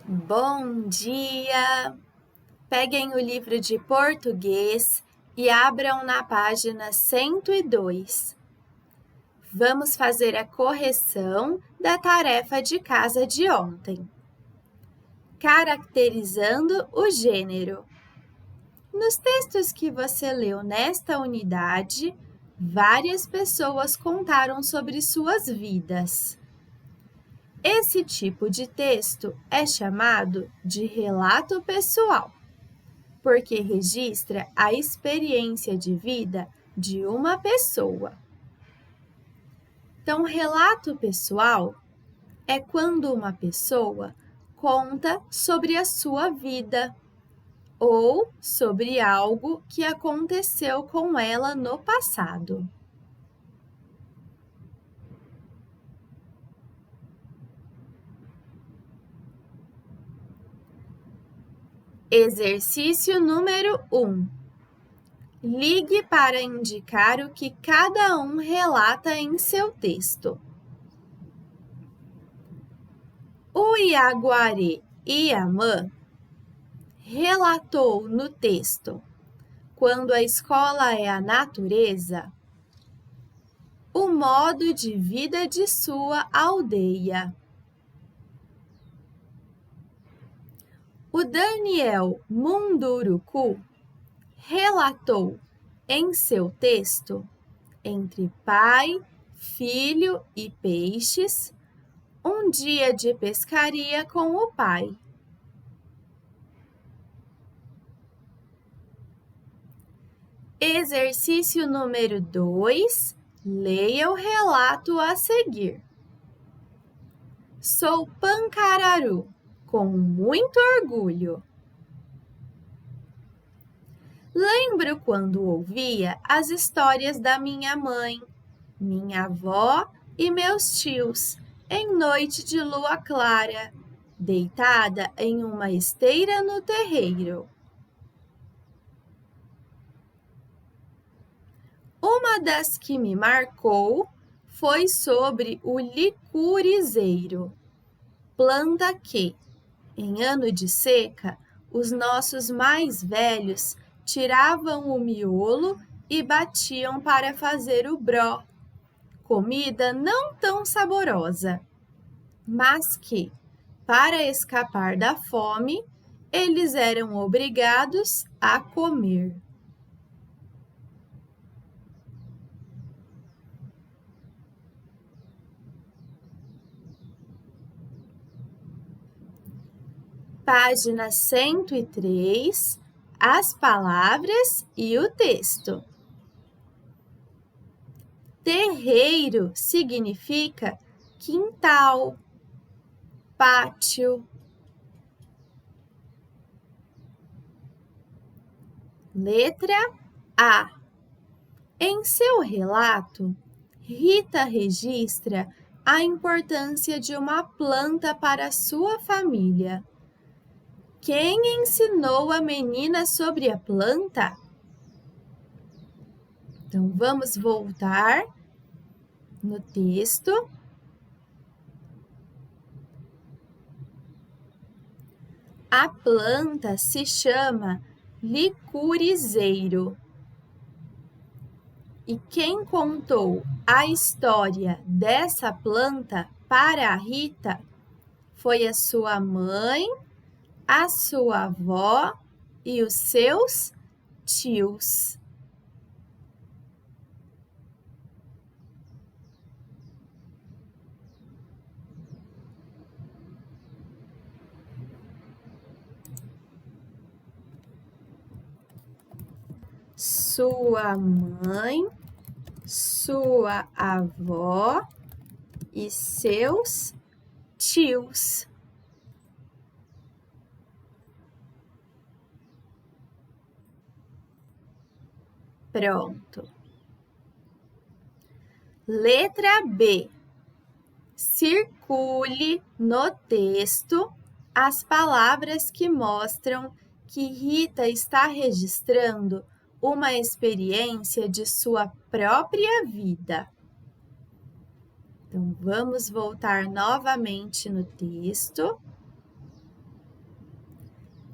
Bom dia! Peguem o livro de português e abram na página 102. Vamos fazer a correção da tarefa de casa de ontem. Caracterizando o gênero. Nos textos que você leu nesta unidade, várias pessoas contaram sobre suas vidas. Esse tipo de texto é chamado de relato pessoal, porque registra a experiência de vida de uma pessoa. Então, relato pessoal é quando uma pessoa conta sobre a sua vida ou sobre algo que aconteceu com ela no passado. Exercício número 1. Ligue para indicar o que cada um relata em seu texto. O Iaguaré Iamã relatou no texto: quando a escola é a natureza, o modo de vida de sua aldeia. O Daniel Munduruku relatou em seu texto, entre pai, filho e peixes, um dia de pescaria com o pai. Exercício número 2. Leia o relato a seguir. Sou pancararu, com muito orgulho. Lembro quando ouvia as histórias da minha mãe, minha avó e meus tios, em noite de lua clara, deitada em uma esteira no terreiro. Uma das que me marcou foi sobre o licurizeiro, planta que, em ano de seca, os nossos mais velhos tiravam o miolo e batiam para fazer o bró, comida não tão saborosa, mas que, para escapar da fome, eles eram obrigados a comer. Página 103, as palavras e o texto. Terreiro significa quintal, pátio. Letra A. Em seu relato, Rita registra a importância de uma planta para sua família. Quem ensinou a menina sobre a planta? Então, vamos voltar no texto. A planta se chama licurizeiro. E quem contou a história dessa planta para a Rita foi a sua mãe, a sua avó e os seus tios. Sua mãe, sua avó e seus tios. Pronto. Letra B. Circule no texto as palavras que mostram que Rita está registrando uma experiência de sua própria vida. Então, vamos voltar novamente no texto.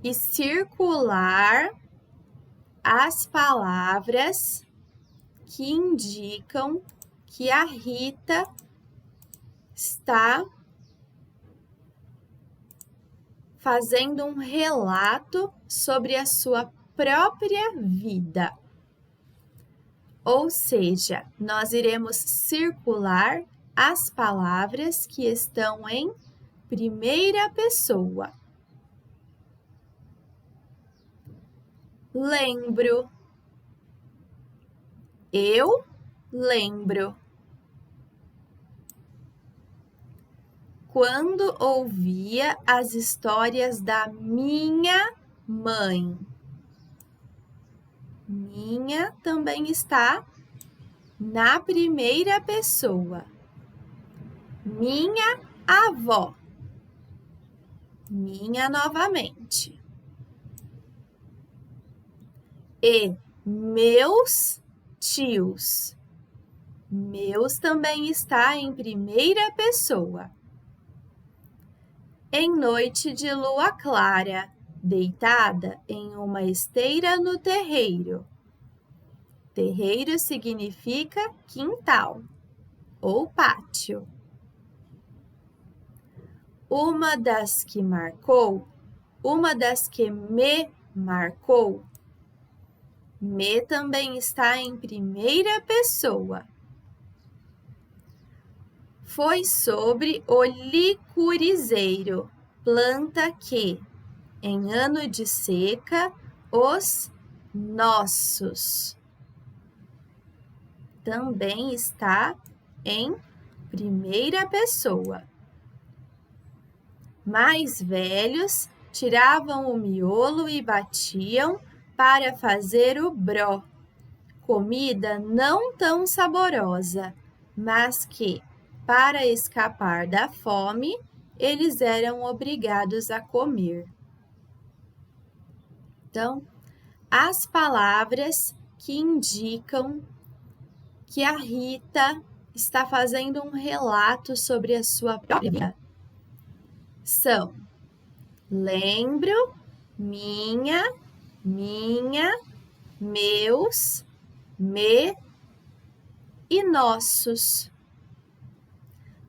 e circular as palavras que indicam que a Rita está fazendo um relato sobre a sua própria vida. Ou seja, nós iremos circular as palavras que estão em primeira pessoa. Lembro. Eu lembro. Quando ouvia as histórias da minha mãe. Minha também está na primeira pessoa. Minha avó. Minha novamente. E meus tios. Meus também está em primeira pessoa. Em noite de lua clara, deitada em uma esteira no terreiro. Terreiro significa quintal ou pátio. Uma das que marcou, uma das que me marcou. Me também está em primeira pessoa. Foi sobre o licurizeiro, planta que, em ano de seca, os nossos. Também está em primeira pessoa. Mais velhos tiravam o miolo e batiam para fazer o bró, comida não tão saborosa, mas que, para escapar da fome, eles eram obrigados a comer. Então, as palavras que indicam que a Rita está fazendo um relato sobre a sua própria vida são: lembro, minha, meus, me e nossos.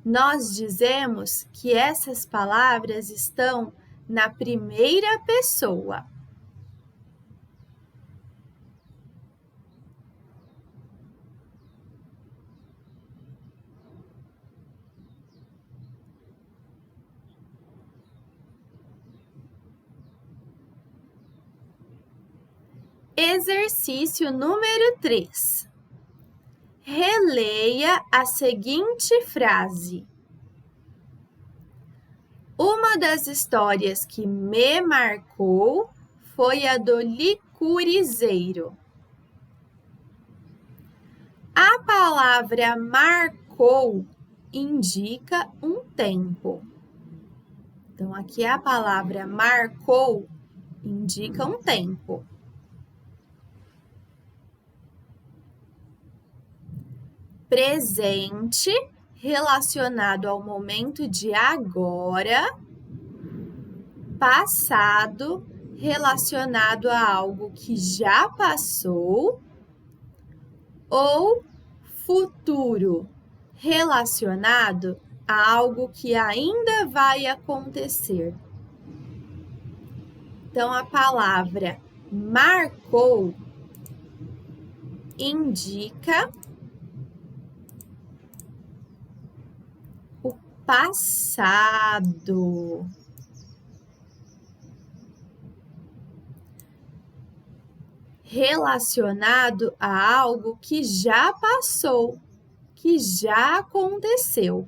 Nós dizemos que essas palavras estão na primeira pessoa. Exercício número 3. Releia a seguinte frase. Uma das histórias que me marcou foi a do licurizeiro. A palavra marcou indica um tempo. Então, aqui a palavra marcou indica um tempo. Presente relacionado ao momento de agora. Passado relacionado a algo que já passou. Ou futuro relacionado a algo que ainda vai acontecer. Então, a palavra marcou indica o passado. Relacionado a algo que já passou, que já aconteceu.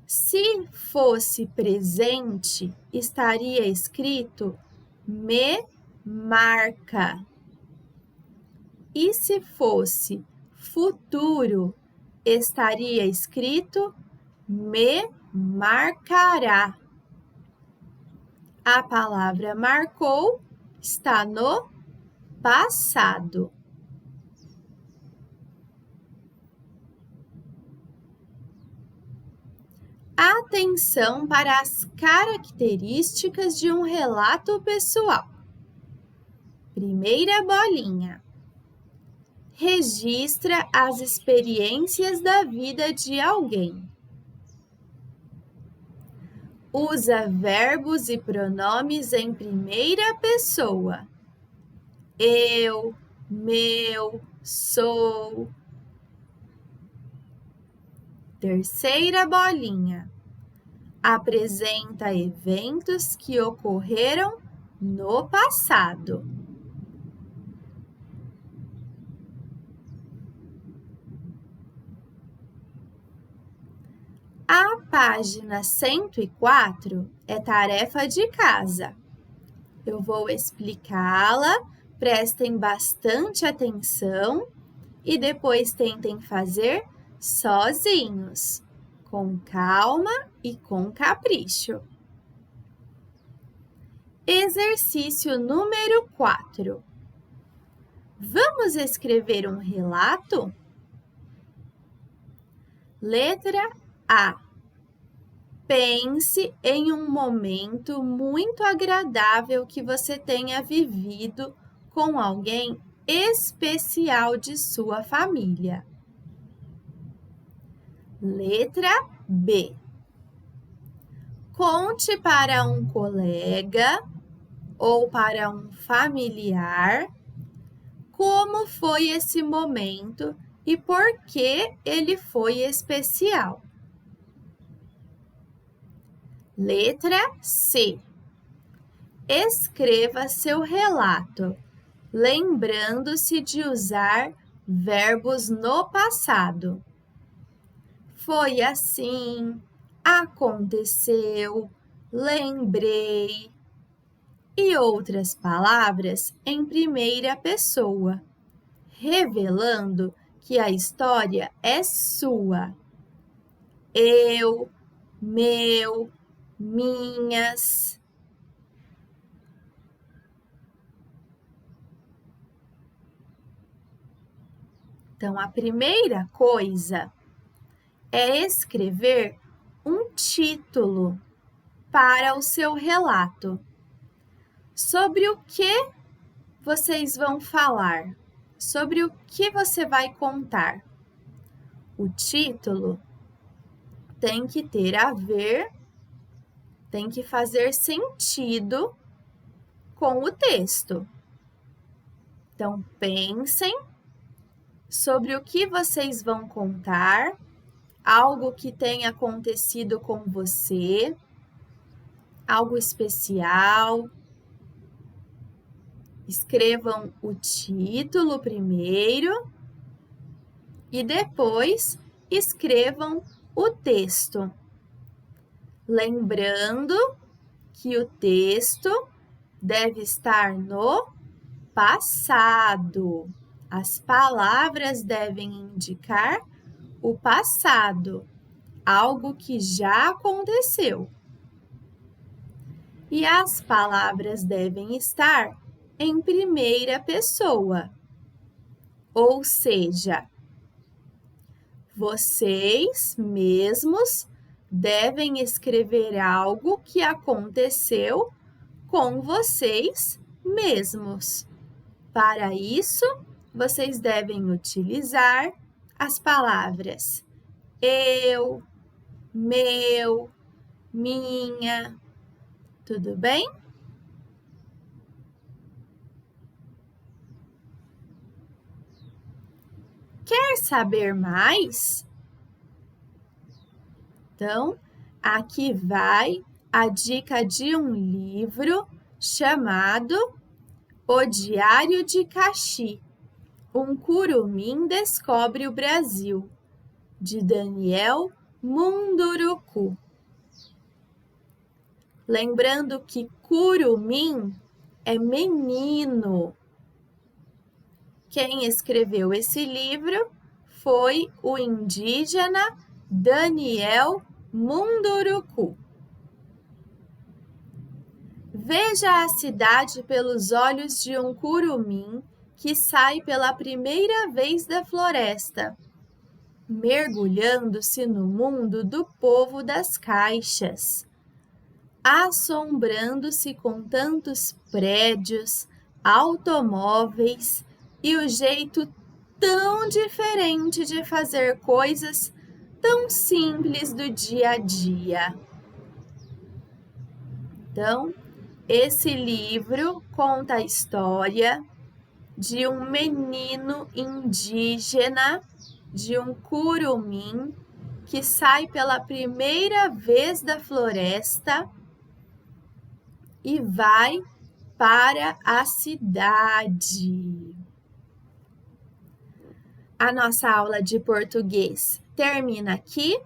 Se fosse presente, estaria escrito me marca. E se fosse futuro, estaria escrito me marcará. A palavra marcou está no passado. Atenção para as características de um relato pessoal. Primeira bolinha. Registra as experiências da vida de alguém. Usa verbos e pronomes em primeira pessoa. Eu, meu, sou. Terceira bolinha. Apresenta eventos que ocorreram no passado. A página 104 é tarefa de casa. Eu vou explicá-la, prestem bastante atenção e depois tentem fazer sozinhos, com calma e com capricho. Exercício número 4. Vamos escrever um relato? Letra A. Pense em um momento muito agradável que você tenha vivido com alguém especial de sua família. Letra B. Conte para um colega ou para um familiar como foi esse momento e por que ele foi especial. Letra C. Escreva seu relato, lembrando-se de usar verbos no passado. Foi assim, aconteceu, lembrei e outras palavras em primeira pessoa, revelando que a história é sua. Eu, meu, minhas. Então, a primeira coisa é escrever um título para o seu relato. Sobre o que vocês vão falar? Sobre o que você vai contar? O título tem que ter a ver, tem que fazer sentido com o texto. Então, pensem sobre o que vocês vão contar, algo que tenha acontecido com você, algo especial. Escrevam o título primeiro e depois escrevam o texto. Lembrando que o texto deve estar no passado. As palavras devem indicar o passado, algo que já aconteceu. E as palavras devem estar em primeira pessoa, ou seja, vocês mesmos devem escrever algo que aconteceu com vocês mesmos. Para isso, vocês devem utilizar as palavras eu, meu, minha. Tudo bem? Quer saber mais? Então, aqui vai a dica de um livro chamado O Diário de Caxi. Um curumim descobre o Brasil, de Daniel Munduruku. Lembrando que curumim é menino. Quem escreveu esse livro foi o indígena Daniel Munduruku. Veja a cidade pelos olhos de um curumim que sai pela primeira vez da floresta. mergulhando-se no mundo do povo das caixas, assombrando-se com tantos prédios, automóveis e o jeito tão diferente de fazer coisas tão simples do dia a dia. Então, esse livro conta a história de um menino indígena, de um curumim, que sai pela primeira vez da floresta e vai para a cidade. A nossa aula de português termina aqui.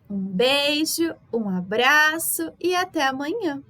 Um beijo, um abraço e até amanhã!